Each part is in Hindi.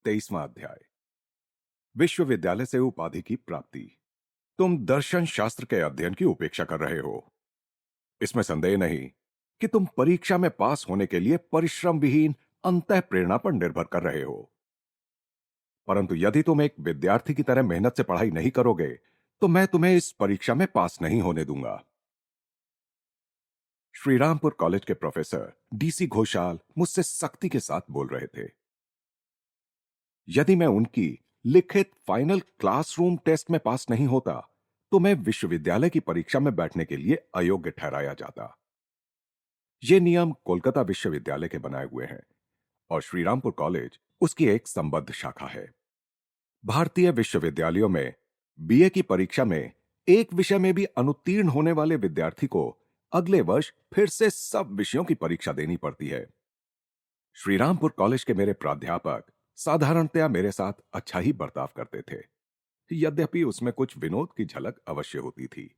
23वां अध्याय। विश्वविद्यालय से उपाधि की प्राप्ति। तुम दर्शन शास्त्र के अध्ययन की उपेक्षा कर रहे हो। इसमें संदेह नहीं कि तुम परीक्षा में पास होने के लिए परिश्रम विहीन अंतः प्रेरणा पर निर्भर कर रहे हो। परंतु यदि तुम एक विद्यार्थी की तरह मेहनत से पढ़ाई नहीं करोगे तो मैं तुम्हें इस परीक्षा में पास नहीं होने दूंगा। श्रीरामपुर कॉलेज के प्रोफेसर डीसी घोषाल मुझसे सख्ती के साथ बोल रहे थे। यदि मैं उनकी लिखित फाइनल क्लासरूम टेस्ट में पास नहीं होता तो मैं विश्वविद्यालय की परीक्षा में बैठने के लिए अयोग्य ठहराया जाता। ये नियम कोलकाता विश्वविद्यालय के बनाए हुए हैं और श्रीरामपुर कॉलेज उसकी एक संबद्ध शाखा है। भारतीय विश्वविद्यालयों में बीए की परीक्षा में एक विषय में भी अनुत्तीर्ण होने वाले विद्यार्थी को अगले वर्ष फिर से सब विषयों की परीक्षा देनी पड़ती है। श्रीरामपुर कॉलेज के मेरे प्राध्यापक साधारणतया मेरे साथ अच्छा ही बर्ताव करते थे, यद्यपि उसमें कुछ विनोद की झलक अवश्य होती थी।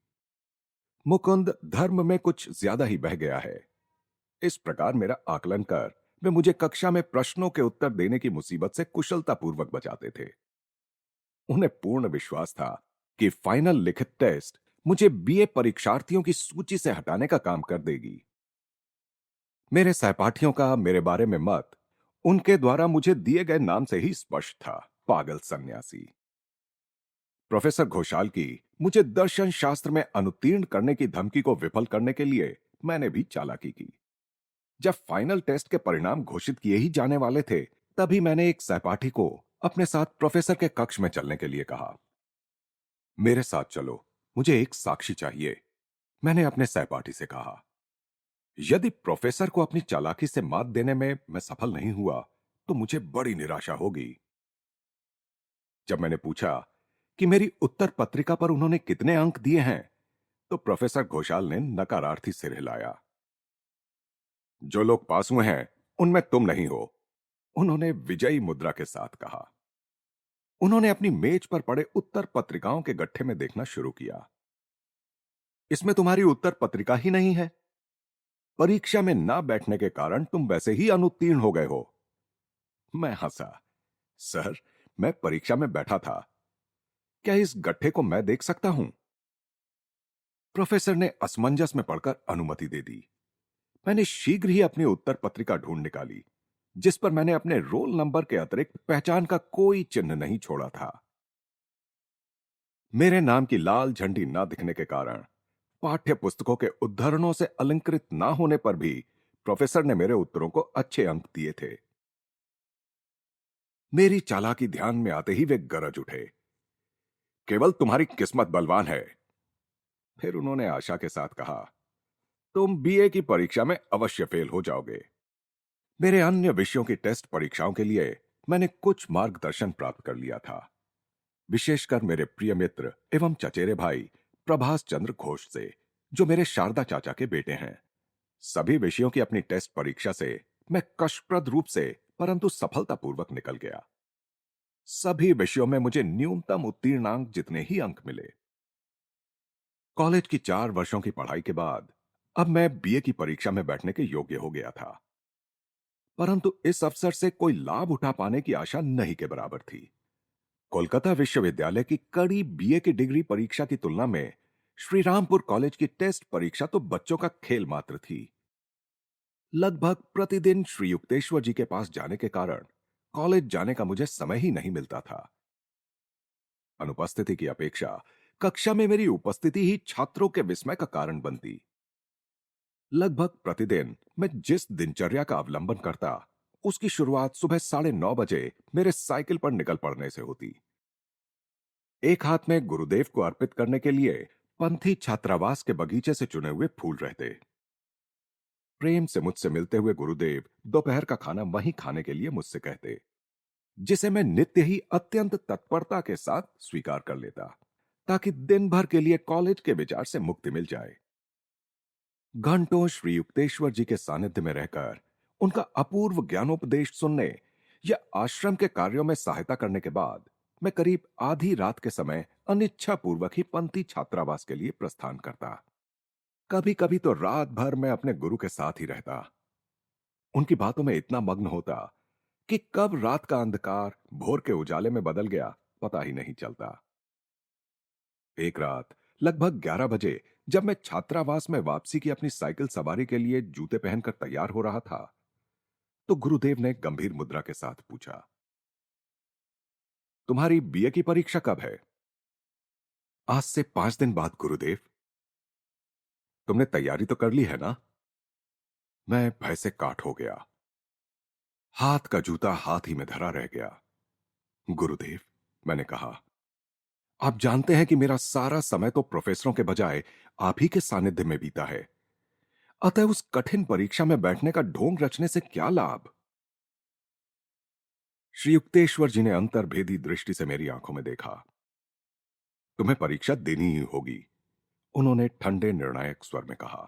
मुकुंद धर्म में कुछ ज्यादा ही बह गया है, इस प्रकार मेरा आकलन कर वे मुझे कक्षा में प्रश्नों के उत्तर देने की मुसीबत से कुशलतापूर्वक बचाते थे। उन्हें पूर्ण विश्वास था कि फाइनल लिखित टेस्ट मुझे बीए परीक्षार्थियों की सूची से हटाने का काम कर देगी। मेरे सहपाठियों का मेरे बारे में मत उनके द्वारा मुझे दिए गए नाम से ही स्पष्ट था, पागल सन्यासी। प्रोफेसर घोषाल की मुझे दर्शन शास्त्र में अनुत्तीर्ण करने की धमकी को विफल करने के लिए मैंने भी चालाकी की। जब फाइनल टेस्ट के परिणाम घोषित किए ही जाने वाले थे तभी मैंने एक सहपाठी को अपने साथ प्रोफेसर के कक्ष में चलने के लिए कहा। मेरे साथ चलो, मुझे एक साक्षी चाहिए, मैंने अपने सहपाठी से कहा। यदि प्रोफेसर को अपनी चालाकी से मात देने में मैं सफल नहीं हुआ तो मुझे बड़ी निराशा होगी। जब मैंने पूछा कि मेरी उत्तर पत्रिका पर उन्होंने कितने अंक दिए हैं तो प्रोफेसर घोषाल ने नकारार्थी सिर हिलाया। जो लोग पास हुए हैं उनमें तुम नहीं हो, उन्होंने विजयी मुद्रा के साथ कहा। उन्होंने अपनी मेज पर पड़े उत्तर पत्रिकाओं के गट्ठे में देखना शुरू किया। इसमें तुम्हारी उत्तर पत्रिका ही नहीं है। परीक्षा में ना बैठने के कारण तुम वैसे ही अनुत्तीर्ण हो गए हो। मैं हंसा। सर, मैं परीक्षा में बैठा था, क्या इस गट्ठे को मैं देख सकता हूं? प्रोफेसर ने असमंजस में पड़कर अनुमति दे दी। मैंने शीघ्र ही अपनी उत्तर पत्रिका ढूंढ निकाली जिस पर मैंने अपने रोल नंबर के अतिरिक्त पहचान का कोई चिन्ह नहीं छोड़ा था। मेरे नाम की लाल झंडी न दिखने के कारण पाठ्य पुस्तकों के उद्धरणों से अलंकृत न होने पर भी प्रोफेसर ने मेरे उत्तरों को अच्छे अंक दिए थे। मेरी चालाकी ध्यान में आते ही वे गरज उठे, केवल तुम्हारी किस्मत बलवान है। फिर उन्होंने आशा के साथ कहा, तुम बीए की परीक्षा में अवश्य फेल हो जाओगे। मेरे अन्य विषयों की टेस्ट परीक्षाओं के लिए मैंने कुछ मार्गदर्शन प्राप्त कर लिया था, विशेषकर मेरे प्रिय मित्र एवं चचेरे भाई प्रभास चंद्र घोष से, जो मेरे शारदा चाचा के बेटे हैं। सभी विषयों की अपनी टेस्ट परीक्षा से मैं कष्टप्रद रूप से परंतु सफलतापूर्वक निकल गया। सभी विषयों में मुझे न्यूनतम उत्तीर्णांक जितने ही अंक मिले। कॉलेज की 4 वर्षों की पढ़ाई के बाद अब मैं बीए की परीक्षा में बैठने के योग्य हो गया था, परंतु इस अवसर से कोई लाभ उठा पाने की आशा नहीं के बराबर थी। कोलकाता विश्वविद्यालय की कड़ी बीए की डिग्री परीक्षा की तुलना में श्रीरामपुर कॉलेज की टेस्ट परीक्षा तो बच्चों का खेल मात्र थी। लगभग प्रतिदिन श्री युक्तेश्वर जी के पास जाने के कारण कॉलेज जाने का मुझे समय ही नहीं मिलता था। अनुपस्थिति की अपेक्षा कक्षा में मेरी उपस्थिति ही छात्रों के विस्मय का कारण बनती। लगभग प्रतिदिन मैं जिस दिनचर्या का अवलंबन करता उसकी शुरुआत सुबह 9:30 बजे मेरे साइकिल पर निकल पड़ने से होती। एक हाथ में गुरुदेव को अर्पित करने के लिए पंथी छात्रावास के बगीचे से चुने हुए फूल रहते। प्रेम से मुझसे मिलते हुए गुरुदेव दोपहर का खाना वहीं खाने के लिए मुझसे कहते, जिसे मैं नित्य ही अत्यंत तत्परता के साथ स्वीकार कर लेता ताकि दिन भर के लिए कॉलेज के विचार से मुक्ति मिल जाए। घंटों श्री युक्तेश्वर जी के सानिध्य में रहकर उनका अपूर्व ज्ञानोपदेश सुनने या आश्रम के कार्यों में सहायता करने के बाद मैं करीब आधी रात के समय अनिच्छापूर्वक ही पंथी छात्रावास के लिए प्रस्थान करता। कभी कभी तो रात भर मैं अपने गुरु के साथ ही रहता, उनकी बातों में इतना मग्न होता कि कब रात का अंधकार भोर के उजाले में बदल गया पता ही नहीं चलता। एक रात लगभग 11 बजे जब मैं छात्रावास में वापसी की अपनी साइकिल सवारी के लिए जूते पहनकर तैयार हो रहा था, तो गुरुदेव ने गंभीर मुद्रा के साथ पूछा, तुम्हारी बीए की परीक्षा कब है? आज से 5 दिन बाद गुरुदेव। तुमने तैयारी तो कर ली है ना? मैं भय से काठ हो गया। हाथ का जूता हाथ ही में धरा रह गया। गुरुदेव, मैंने कहा, आप जानते हैं कि मेरा सारा समय तो प्रोफेसरों के बजाय आप ही के सानिध्य में बीता है। अतः उस कठिन परीक्षा में बैठने का ढोंग रचने से क्या लाभ? श्री युक्तेश्वर जी ने अंतर्भेदी दृष्टि से मेरी आंखों में देखा। तुम्हें परीक्षा देनी ही होगी, उन्होंने ठंडे निर्णायक स्वर में कहा।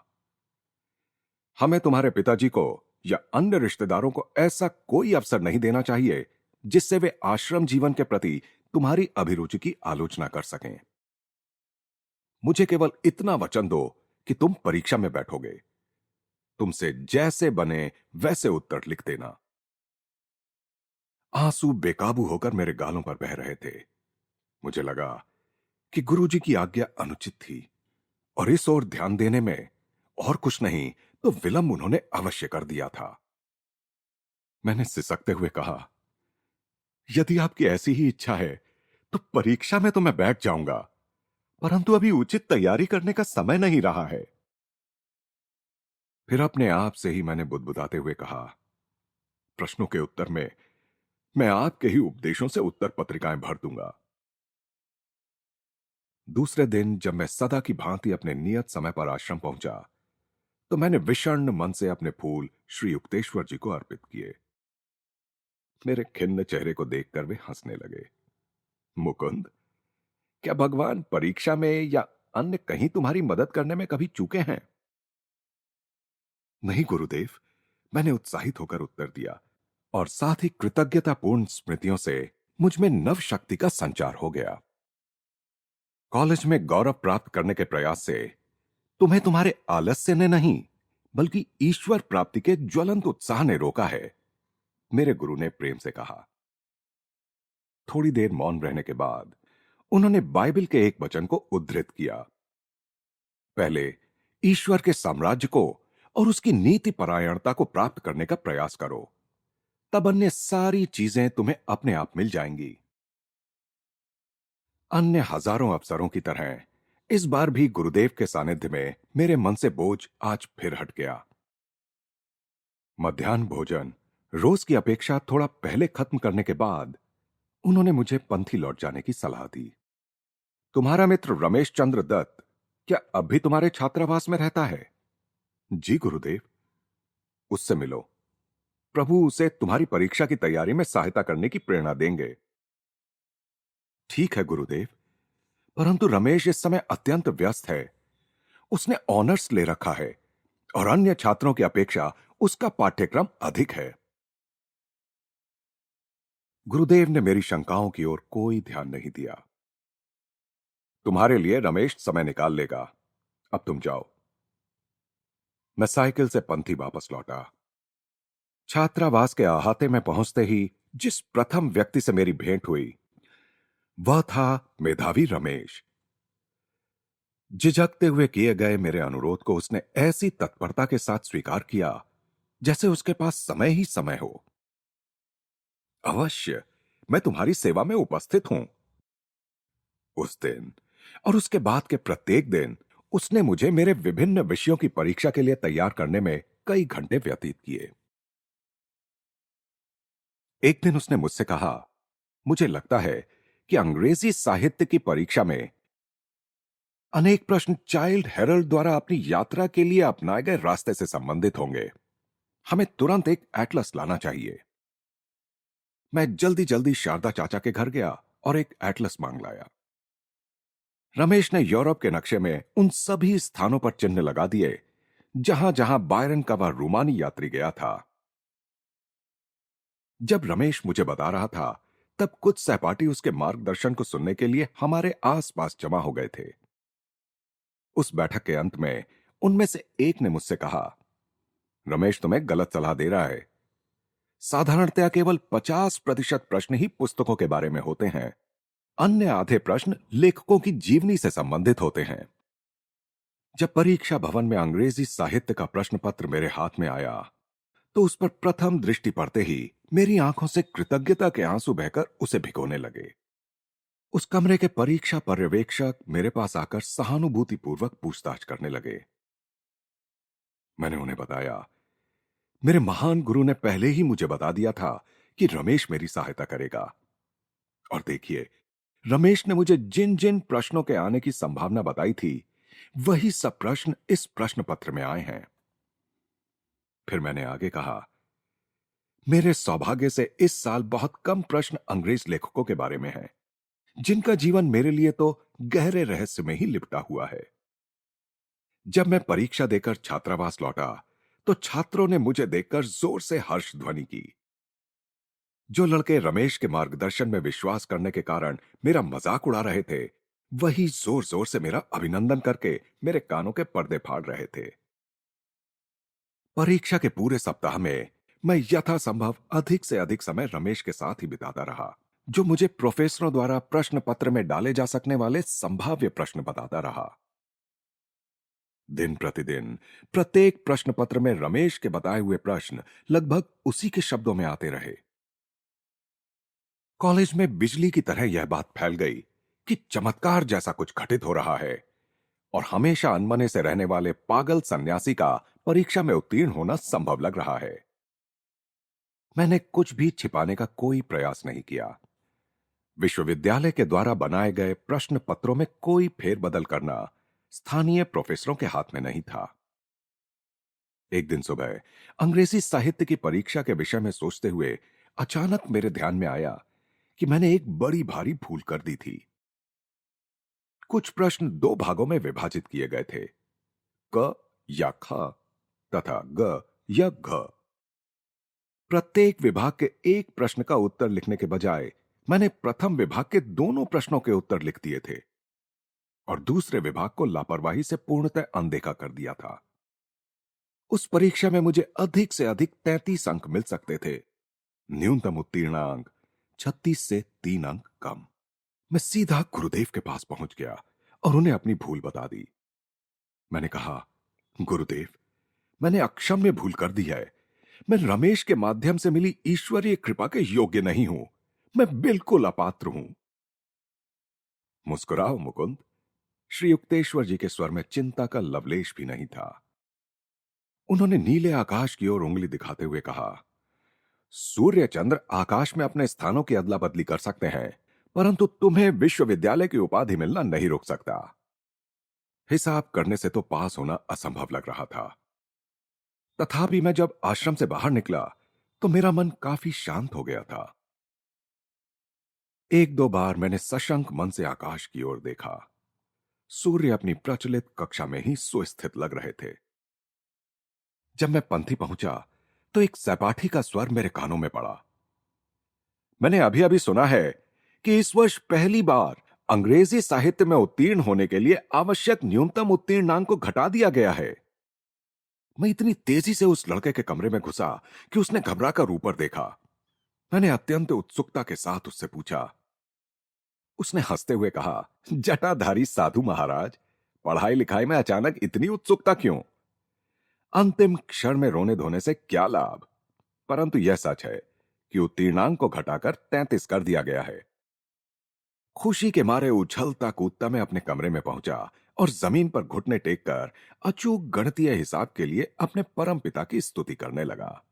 हमें तुम्हारे पिताजी को या अन्य रिश्तेदारों को ऐसा कोई अवसर नहीं देना चाहिए जिससे वे आश्रम जीवन के प्रति तुम्हारी अभिरुचि की आलोचना कर सकें। मुझे केवल इतना वचन दो कि तुम परीक्षा में बैठोगे। तुमसे जैसे बने वैसे उत्तर लिख देना। आंसू बेकाबू होकर मेरे गालों पर बह रहे थे। मुझे लगा कि गुरुजी की आज्ञा अनुचित थी और इस ओर ध्यान देने में और कुछ नहीं तो विलंब उन्होंने अवश्य कर दिया था। मैंने सिसकते हुए कहा, यदि आपकी ऐसी ही इच्छा है तो परीक्षा में तो मैं बैठ जाऊंगा, परंतु अभी उचित तैयारी करने का समय नहीं रहा है। फिर अपने आप से ही मैंने बुदबुदाते हुए कहा, प्रश्नों के उत्तर में मैं आपके ही उपदेशों से उत्तर पत्रिकाएं भर दूंगा। दूसरे दिन जब मैं सदा की भांति अपने नियत समय पर आश्रम पहुंचा, तो मैंने विषण्ण मन से अपने फूल श्री युक्तेश्वर जी को अर्पित किए। मेरे खिन्न चेहरे को देखकर वे हंसने लगे। मुकुंद, क्या भगवान परीक्षा में या अन्य कहीं तुम्हारी मदद करने में कभी चूके हैं? नहीं गुरुदेव, मैंने उत्साहित होकर उत्तर दिया और साथ ही कृतज्ञतापूर्ण स्मृतियों से मुझ में नव शक्ति का संचार हो गया। कॉलेज में गौरव प्राप्त करने के प्रयास से तुम्हें तुम्हारे आलस्य ने नहीं बल्कि ईश्वर प्राप्ति के ज्वलंत उत्साह ने रोका है, मेरे गुरु ने प्रेम से कहा। थोड़ी देर मौन रहने के बाद उन्होंने बाइबल के एक वचन को उद्धृत किया, पहले ईश्वर के साम्राज्य को और उसकी नीति परायणता को प्राप्त करने का प्रयास करो, तब अन्य सारी चीजें तुम्हें अपने आप मिल जाएंगी। अन्य हजारों अवसरों की तरह इस बार भी गुरुदेव के सानिध्य में मेरे मन से बोझ आज फिर हट गया। मध्याह्न भोजन रोज की अपेक्षा थोड़ा पहले खत्म करने के बाद उन्होंने मुझे पंथी लौट जाने की सलाह दी। तुम्हारा मित्र रमेश चंद्र दत्त क्या अब भी तुम्हारे छात्रावास में रहता है? जी गुरुदेव। उससे मिलो, प्रभु उसे तुम्हारी परीक्षा की तैयारी में सहायता करने की प्रेरणा देंगे। ठीक है गुरुदेव, परंतु रमेश इस समय अत्यंत व्यस्त है। उसने ऑनर्स ले रखा है और अन्य छात्रों की अपेक्षा उसका पाठ्यक्रम अधिक है। गुरुदेव ने मेरी शंकाओं की ओर कोई ध्यान नहीं दिया। तुम्हारे लिए रमेश समय निकाल लेगा, अब तुम जाओ। मैं साइकिल से पंथी वापस लौटा। छात्रावास के अहाते में पहुंचते ही जिस प्रथम व्यक्ति से मेरी भेंट हुई वह था मेधावी रमेश। झिझकते हुए किए गए मेरे अनुरोध को उसने ऐसी तत्परता के साथ स्वीकार किया जैसे उसके पास समय ही समय हो। अवश्य, मैं तुम्हारी सेवा में उपस्थित हूं। उस दिन और उसके बाद के प्रत्येक दिन उसने मुझे मेरे विभिन्न विषयों की परीक्षा के लिए तैयार करने में कई घंटे व्यतीत किए। एक दिन उसने मुझसे कहा, मुझे लगता है कि अंग्रेजी साहित्य की परीक्षा में अनेक प्रश्न चाइल्ड हेरल्ड द्वारा अपनी यात्रा के लिए अपनाए गए रास्ते से संबंधित होंगे। हमें तुरंत एक एटलस लाना चाहिए। मैं जल्दी जल्दी शारदा चाचा के घर गया और एक एटलस मांग लाया। रमेश ने यूरोप के नक्शे में उन सभी स्थानों पर चिन्ह लगा दिए जहां जहां बायरन का वह रूमानी यात्री गया था। जब रमेश मुझे बता रहा था तब कुछ सहपाठी उसके मार्गदर्शन को सुनने के लिए हमारे आसपास जमा हो गए थे। उस बैठक के अंत में उनमें से एक ने मुझसे कहा, रमेश तुम्हें गलत सलाह दे रहा है। साधारणतया केवल 50% प्रश्न ही पुस्तकों के बारे में होते हैं। अन्य आधे प्रश्न लेखकों की जीवनी से संबंधित होते हैं। जब परीक्षा भवन में अंग्रेजी साहित्य का प्रश्न पत्र मेरे हाथ में आया, तो उस पर प्रथम दृष्टि पड़ते ही मेरी आंखों से कृतज्ञता के आंसू बहकर उसे भिगोने लगे। उस कमरे के परीक्षा पर्यवेक्षक मेरे पास आकर सहानुभूतिपूर्वक पूछताछ करने लगे। मैंने उन्हें बताया, मेरे महान गुरु ने पहले ही मुझे बता दिया था कि रमेश मेरी सहायता करेगा। और देखिए, रमेश ने मुझे जिन जिन प्रश्नों के आने की संभावना बताई थी, वही सब प्रश्न इस प्रश्न पत्र में आए हैं। फिर मैंने आगे कहा, मेरे सौभाग्य से इस साल बहुत कम प्रश्न अंग्रेज लेखकों के बारे में हैं, जिनका जीवन मेरे लिए तो गहरे रहस्य में ही लिपटा हुआ है। जब मैं परीक्षा देकर छात्रावास लौटा, तो छात्रों ने मुझे देखकर जोर से हर्ष ध्वनि की। जो लड़के रमेश के मार्गदर्शन में विश्वास करने के कारण मेरा मजाक उड़ा रहे थे, वही जोर जोर से मेरा अभिनंदन करके मेरे कानों के पर्दे फाड़ रहे थे। परीक्षा के पूरे सप्ताह में मैं यथासंभव अधिक से अधिक समय रमेश के साथ ही बिताता रहा, जो मुझे प्रोफेसरों द्वारा प्रश्न पत्र में डाले जा सकने वाले संभाव्य प्रश्न बताता रहा। दिन प्रतिदिन प्रत्येक प्रश्न पत्र में रमेश के बताए हुए प्रश्न लगभग उसी के शब्दों में आते रहे। कॉलेज में बिजली की तरह यह बात फैल गई कि चमत्कार जैसा कुछ घटित हो रहा है और हमेशा अनमने से रहने वाले पागल सन्यासी का परीक्षा में उत्तीर्ण होना संभव लग रहा है। मैंने कुछ भी छिपाने का कोई प्रयास नहीं किया। विश्वविद्यालय के द्वारा बनाए गए प्रश्न पत्रों में कोई फेरबदल करना स्थानीय प्रोफेसरों के हाथ में नहीं था। एक दिन सुबह अंग्रेजी साहित्य की परीक्षा के विषय में सोचते हुए अचानक मेरे ध्यान में आया कि मैंने एक बड़ी भारी भूल कर दी थी। कुछ प्रश्न दो भागों में विभाजित किए गए थे, क या ख तथा ग या घ। प्रत्येक विभाग के एक प्रश्न का उत्तर लिखने के बजाय मैंने प्रथम विभाग के दोनों प्रश्नों के उत्तर लिख दिए थे और दूसरे विभाग को लापरवाही से पूर्णतः अनदेखा कर दिया था। उस परीक्षा में मुझे अधिक से अधिक 33 अंक मिल सकते थे। न्यूनतम उत्तीर्णांक 36 से 3 अंक कम। मैं सीधा गुरुदेव के पास पहुंच गया और उन्हें अपनी भूल बता दी। मैंने कहा, गुरुदेव, मैंने अक्षम्य भूल कर दी है। मैं रमेश के माध्यम से मिली ईश्वरीय कृपा के योग्य नहीं हूं। मैं बिल्कुल अपात्र हूं। मुस्कुराओ मुकुंद। श्री युक्तेश्वर जी के स्वर में चिंता का लवलेश भी नहीं था। उन्होंने नीले आकाश की ओर उंगली दिखाते हुए कहा, सूर्य चंद्र आकाश में अपने स्थानों की अदला बदली कर सकते हैं, परंतु तुम्हें विश्वविद्यालय की उपाधि मिलना नहीं रोक सकता। हिसाब करने से तो पास होना असंभव लग रहा था। तथापि मैं जब आश्रम से बाहर निकला तो मेरा मन काफी शांत हो गया था। एक दो बार मैंने सशंक मन से आकाश की ओर देखा। सूर्य अपनी प्रचलित कक्षा में ही सुस्थित लग रहे थे। जब मैं पंथी पहुंचा तो एक सहपाठी का स्वर मेरे कानों में पड़ा। मैंने अभी अभी सुना है कि इस वर्ष पहली बार अंग्रेजी साहित्य में उत्तीर्ण होने के लिए आवश्यक न्यूनतम उत्तीर्णांक को घटा दिया गया है। मैं इतनी तेजी से उस लड़के के कमरे में घुसा कि उसने घबराकर ऊपर देखा। मैंने अत्यंत उत्सुकता के साथ उससे पूछा। उसने हंसते हुए कहा, जटाधारी साधु महाराज, पढ़ाई लिखाई में अचानक इतनी उत्सुकता क्यों? अंतिम क्षण में रोने धोने से क्या लाभ? परंतु यह सच है कि उत्तीर्णांक को घटाकर 33 कर दिया गया है। खुशी के मारे उछलता कूदता मैं अपने कमरे में पहुंचा और जमीन पर घुटने टेक कर अचूक गणितीय हिसाब के लिए अपने परम पिता की स्तुति करने लगा।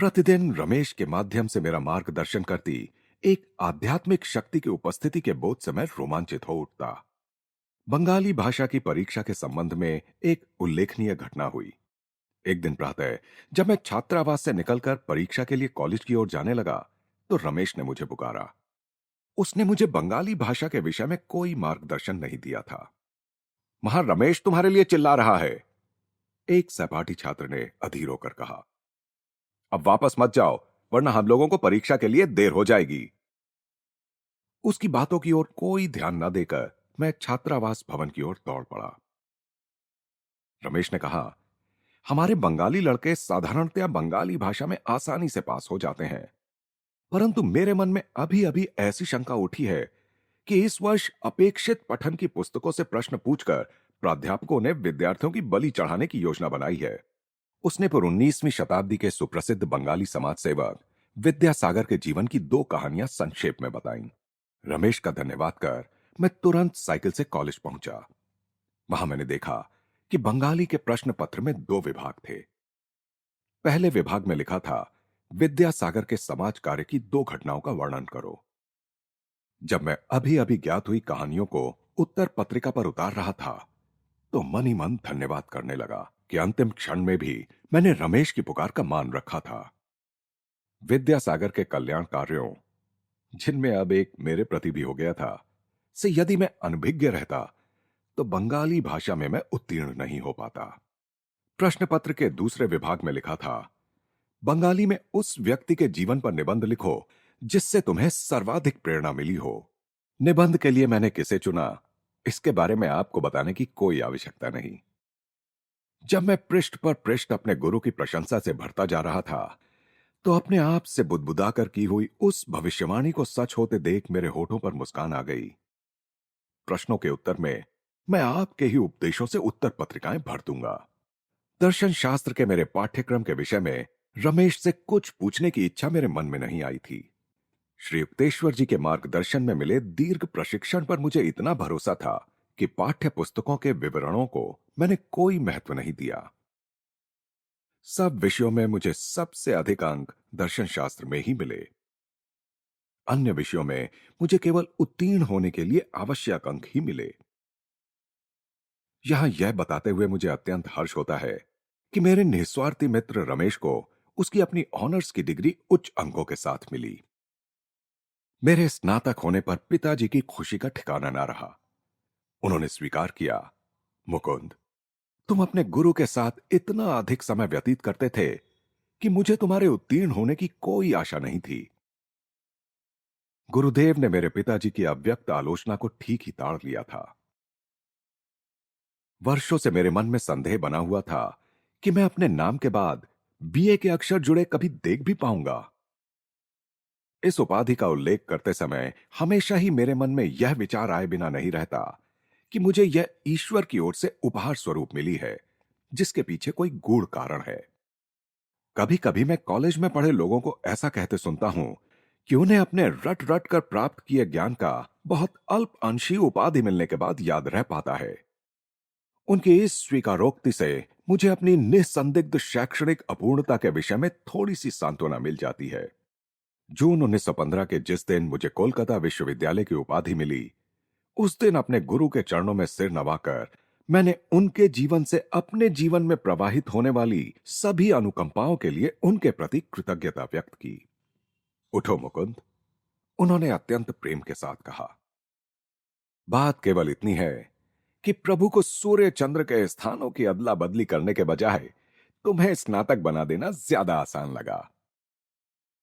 प्रतिदिन रमेश के माध्यम से मेरा मार्गदर्शन करती एक आध्यात्मिक शक्ति की उपस्थिति के बोध से मैं रोमांचित हो उठता। बंगाली भाषा की परीक्षा के संबंध में एक उल्लेखनीय घटना हुई। एक दिन प्रातः जब मैं छात्रावास से निकलकर परीक्षा के लिए कॉलेज की ओर जाने लगा तो रमेश ने मुझे पुकारा। उसने मुझे बंगाली भाषा के विषय में कोई मार्गदर्शन नहीं दिया था। वहां रमेश तुम्हारे लिए चिल्ला रहा है, एक सहपाठी छात्र ने अधीर होकर कहा। अब वापस मत जाओ, वरना हम लोगों को परीक्षा के लिए देर हो जाएगी। उसकी बातों की ओर कोई ध्यान न देकर मैं छात्रावास भवन की ओर दौड़ पड़ा। रमेश ने कहा, हमारे बंगाली लड़के साधारणतया बंगाली भाषा में आसानी से पास हो जाते हैं, परंतु मेरे मन में अभी अभी ऐसी शंका उठी है कि इस वर्ष अपेक्षित पठन की पुस्तकों से प्रश्न पूछकर प्राध्यापकों ने विद्यार्थियों की बलि चढ़ाने की योजना बनाई है। उसने पर 19वीं शताब्दी के सुप्रसिद्ध बंगाली समाज सेवक विद्यासागर के जीवन की 2 कहानियां संक्षेप में बताईं। रमेश का धन्यवाद कर मैं तुरंत साइकिल से कॉलेज पहुंचा। वहां मैंने देखा कि बंगाली के प्रश्न पत्र में 2 विभाग थे। पहले विभाग में लिखा था, विद्यासागर के समाज कार्य की 2 घटनाओं का वर्णन करो। जब मैं अभी अभी ज्ञात हुई कहानियों को उत्तर पत्रिका पर उतार रहा था, तो मन ही मन धन्यवाद करने लगा कि अंतिम क्षण में भी मैंने रमेश की पुकार का मान रखा था। विद्यासागर के कल्याण कार्यों, जिनमें अब एक मेरे प्रति भी हो गया था, से यदि मैं अनभिज्ञ रहता तो बंगाली भाषा में मैं उत्तीर्ण नहीं हो पाता। प्रश्न पत्र के दूसरे विभाग में लिखा था, बंगाली में उस व्यक्ति के जीवन पर निबंध लिखो जिससे तुम्हें सर्वाधिक प्रेरणा मिली हो। निबंध के लिए मैंने किसे चुना, इसके बारे में आपको बताने की कोई आवश्यकता नहीं। जब मैं पृष्ठ पर पृष्ठ अपने गुरु की प्रशंसा से भरता जा रहा था, तो अपने आप से बुदबुदाकर की हुई उस भविष्यवाणी को सच होते देख मेरे होठों पर मुस्कान आ गई। प्रश्नों के उत्तर में मैं आपके ही उपदेशों से उत्तर पत्रिकाएं भर दूंगा। दर्शन शास्त्र के मेरे पाठ्यक्रम के विषय में रमेश से कुछ पूछने की इच्छा मेरे मन में नहीं आई थी। श्री युक्तेश्वर जी के मार्गदर्शन में मिले दीर्घ प्रशिक्षण पर मुझे इतना भरोसा था कि पाठ्य पुस्तकों के विवरणों को मैंने कोई महत्व नहीं दिया। सब विषयों में मुझे सबसे अधिक अंक दर्शन शास्त्र में ही मिले। अन्य विषयों में मुझे केवल उत्तीर्ण होने के लिए आवश्यक अंक ही मिले। यहां यह बताते हुए मुझे अत्यंत हर्ष होता है कि मेरे निस्वार्थी मित्र रमेश को उसकी अपनी ऑनर्स की डिग्री उच्च अंकों के साथ मिली। मेरे स्नातक होने पर पिताजी की खुशी का ठिकाना ना रहा। उन्होंने स्वीकार किया, मुकुंद, तुम अपने गुरु के साथ इतना अधिक समय व्यतीत करते थे कि मुझे तुम्हारे उत्तीर्ण होने की कोई आशा नहीं थी। गुरुदेव ने मेरे पिताजी की अव्यक्त आलोचना को ठीक ही ताड़ लिया था। वर्षों से मेरे मन में संदेह बना हुआ था कि मैं अपने नाम के बाद बीए के अक्षर जुड़े कभी देख भी पाऊंगा। इस उपाधि का उल्लेख करते समय हमेशा ही मेरे मन में यह विचार आए बिना नहीं रहता कि मुझे यह ईश्वर की ओर से उपहार स्वरूप मिली है, जिसके पीछे कोई गूढ़ कारण है। कभी कभी मैं कॉलेज में पढ़े लोगों को ऐसा कहते सुनता हूं कि उन्हें अपने रट रट कर प्राप्त किए ज्ञान का बहुत अल्प अंशी उपाधि मिलने के बाद याद रह पाता है। उनकी इस स्वीकारोक्ति से मुझे अपनी निस्संदिग्ध शैक्षणिक अपूर्णता के विषय में थोड़ी सी सांत्वना मिल जाती है। जून 1915 के जिस दिन मुझे कोलकाता विश्वविद्यालय की उपाधि मिली, उस दिन अपने गुरु के चरणों में सिर नवाकर मैंने उनके जीवन से अपने जीवन में प्रवाहित होने वाली सभी अनुकंपाओं के लिए उनके प्रति कृतज्ञता व्यक्त की। उठो मुकुंद, उन्होंने अत्यंत प्रेम के साथ कहा। बात केवल इतनी है कि प्रभु को सूर्य चंद्र के स्थानों की अदला बदली करने के बजाय तुम्हें स्नातक बना देना ज्यादा आसान लगा।